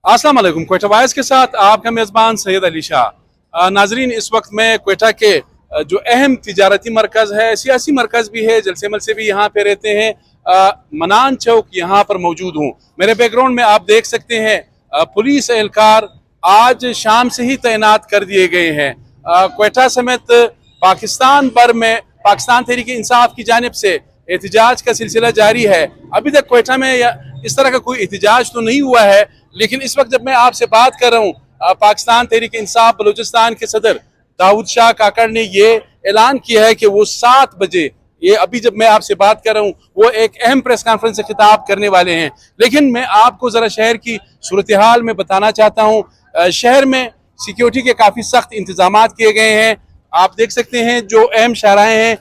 अस्सलाम वालेकुम। क्वेटा वाइज के साथ आपका मेज़बान सैयद अली शाह। नाजरीन, इस वक्त मैं क्वेटा के जो अहम तिजारती मरकज़ है, सियासी मरकज़ भी है, जलसे मलसे भी यहाँ पे रहते हैं, मनान चौक यहाँ पर मौजूद हूँ। मेरे बैकग्राउंड में आप देख सकते हैं पुलिस एहलकार आज शाम से ही तैनात कर दिए गए हैं। क्वेटा समेत पाकिस्तान भर में पाकिस्तान तहरीक इंसाफ की जानिब से एहतजाज का सिलसिला जारी है। अभी तक क्वेटा में इस तरह का कोई एहतजाज तो नहीं हुआ है, लेकिन इस वक्त जब मैं आपसे बात कर रहा हूँ, पाकिस्तान तहरीक इंसाफ बलूचिस्तान के सदर दाऊद शाह काकड़ ने ये ऐलान किया है कि वो 7 बजे, ये अभी जब मैं आपसे बात कर रहा हूँ, वो एक अहम प्रेस कॉन्फ्रेंस से खिताब करने वाले हैं। लेकिन मैं आपको जरा शहर की सूरत हाल में बताना चाहता हूँ। शहर में सिक्योरिटी के काफी सख्त इंतजाम किए गए हैं। आप देख सकते हैं जो अहम शाहराएं हैं,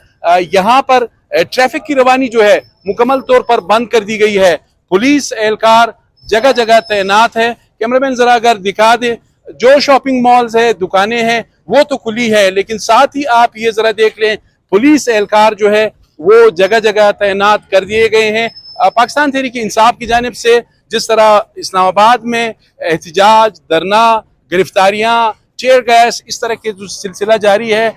यहाँ पर ट्रैफिक की रवानी जो है मुकम्मल तौर पर बंद कर दी गई है। पुलिस एहलकार जगह जगह तैनात है। कैमरामैन जरा अगर दिखा दे, जो शॉपिंग मॉल्स है, दुकानें हैं, वो तो खुली है, लेकिन साथ ही आप ये जरा देख लें, पुलिस एहलकार जो है वो जगह जगह तैनात कर दिए गए हैं। पाकिस्तान तहरीक इंसाफ की जानिब से जिस तरह इस्लामाबाद में एहतजाज, धरना, गिरफ्तारियां, चेयर गैस, इस तरह के जो सिलसिला जारी है,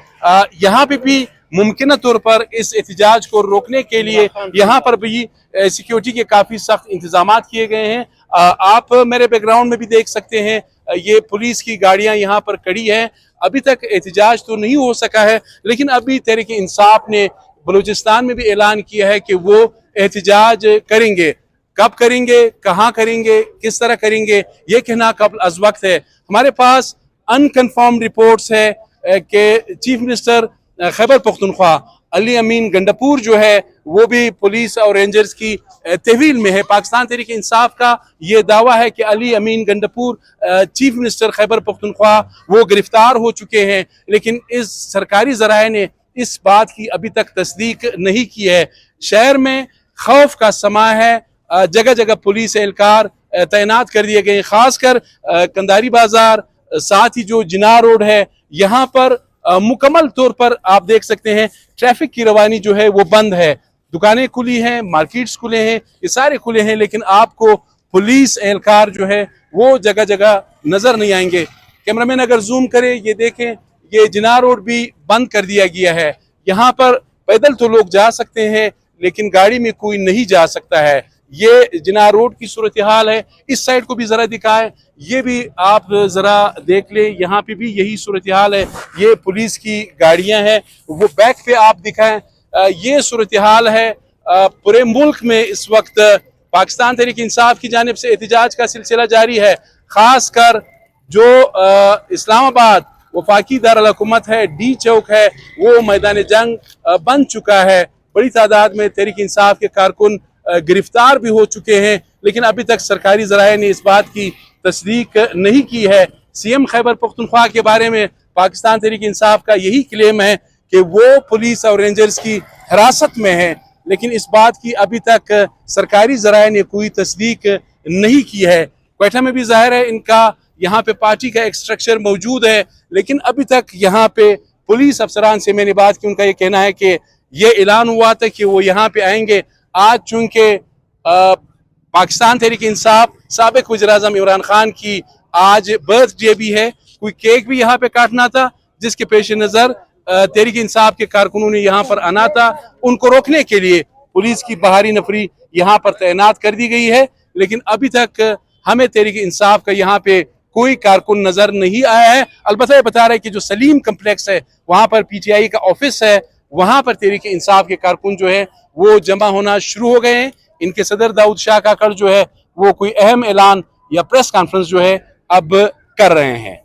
यहाँ पे भी मुमकिन तौर पर इस एहतजाज को रोकने के लिए यहाँ पर भी सिक्योरिटी के काफी सख्त इंतजाम किए गए हैं। आप मेरे बैकग्राउंड में भी देख सकते हैं, ये पुलिस की गाड़ियां यहाँ पर खड़ी हैं। अभी तक एहतजाज तो नहीं हो सका है, लेकिन अभी तहरीक इंसाफ ने बलूचिस्तान में भी ऐलान किया है कि वो एहतजाज करेंगे। कब करेंगे, कहाँ करेंगे, किस तरह करेंगे, ये कहना कबल अज़ वक्त है। हमारे पास अनकन्फर्म रिपोर्ट्स है कि चीफ मिनिस्टर खैबर पख्तूनख्वा अली अमीन गंडापुर जो है वो भी पुलिस और रेंजर्स की तहवील में है। पाकिस्तान तहरीक इंसाफ का ये दावा है कि अली अमीन गंडापुर चीफ मिनिस्टर खैबर पख्तूनख्वा वो गिरफ्तार हो चुके हैं, लेकिन इस सरकारी ज़राए ने इस बात की अभी तक तस्दीक नहीं की है। शहर में खौफ का समा है, जगह जगह पुलिस एहलकार तैनात कर दिए गए, खासकर कंदारी बाजार, साथ ही जो जिना रोड है, यहाँ पर मुकम्मल तौर पर आप देख सकते हैं ट्रैफिक की रवानी जो है वो बंद है। दुकानें खुली हैं, मार्केट्स खुले हैं, ये सारे खुले हैं, लेकिन आपको पुलिस एहलकार जो है वो जगह जगह नजर नहीं आएंगे। कैमरामैन अगर जूम करे, ये देखें, ये जिना रोड भी बंद कर दिया गया है। यहाँ पर पैदल तो लोग जा सकते हैं, लेकिन गाड़ी में कोई नहीं जा सकता है। ये जिना रोड की सूरत हाल है। इस साइड को भी जरा दिखाएं, ये भी आप जरा देख ले, यहाँ पे भी यही सूरत हाल है। ये पुलिस की गाड़ियां हैं, वो बैक पे आप दिखाएं, ये सूरत हाल है। पूरे मुल्क में इस वक्त पाकिस्तान तहरीक इंसाफ की जानिब से एहतजाज का सिलसिला जारी है। खासकर जो इस्लामाबाद वफाकी दारुल हुकूमत है, डी चौक है, वो मैदान जंग बन चुका है। बड़ी तादाद में तहरीक इंसाफ के कारकुन गिरफ्तार भी हो चुके हैं, लेकिन अभी तक सरकारी ज़राए ने इस बात की तस्दीक नहीं की है। सीएम खैबर पख्तूनख्वा के बारे में पाकिस्तान तहरीक इंसाफ का यही क्लेम है कि वो पुलिस और रेंजर्स की हिरासत में है, लेकिन इस बात की अभी तक सरकारी ज़राए ने कोई तस्दीक नहीं की है। क्वेटा में भी जाहिर है इनका यहाँ पे पार्टी का एक स्ट्रक्चर मौजूद है, लेकिन अभी तक यहाँ पे पुलिस अफसरान से मैंने बात की, उनका ये कहना है कि ये ऐलान हुआ था कि वो यहाँ पे आएंगे। आज चूंकि पाकिस्तान तहरीक इंसाफ साबिक वज़ीर-ए-आज़म इमरान खान की आज बर्थडे भी है, कोई केक भी यहाँ पे काटना था, जिसके पेश नज़र तहरीक इंसाफ के कारकुनों ने यहाँ पर आना था। उनको रोकने के लिए पुलिस की बाहरी नफरी यहाँ पर तैनात कर दी गई है, लेकिन अभी तक हमें तहरीक इंसाफ का यहाँ पे कोई कारकुन नजर नहीं आया है। अलबत्ता ये बता रहे हैं कि जो सलीम कम्प्लेक्स है, वहाँ पर PTI का ऑफिस है, वहाँ पर तहरीक इंसाफ के कारकुन जो है वो जमा होना शुरू हो गए हैं। इनके सदर दाऊद शाह काकड़ जो है वो कोई अहम ऐलान या प्रेस कॉन्फ्रेंस जो है अब कर रहे हैं।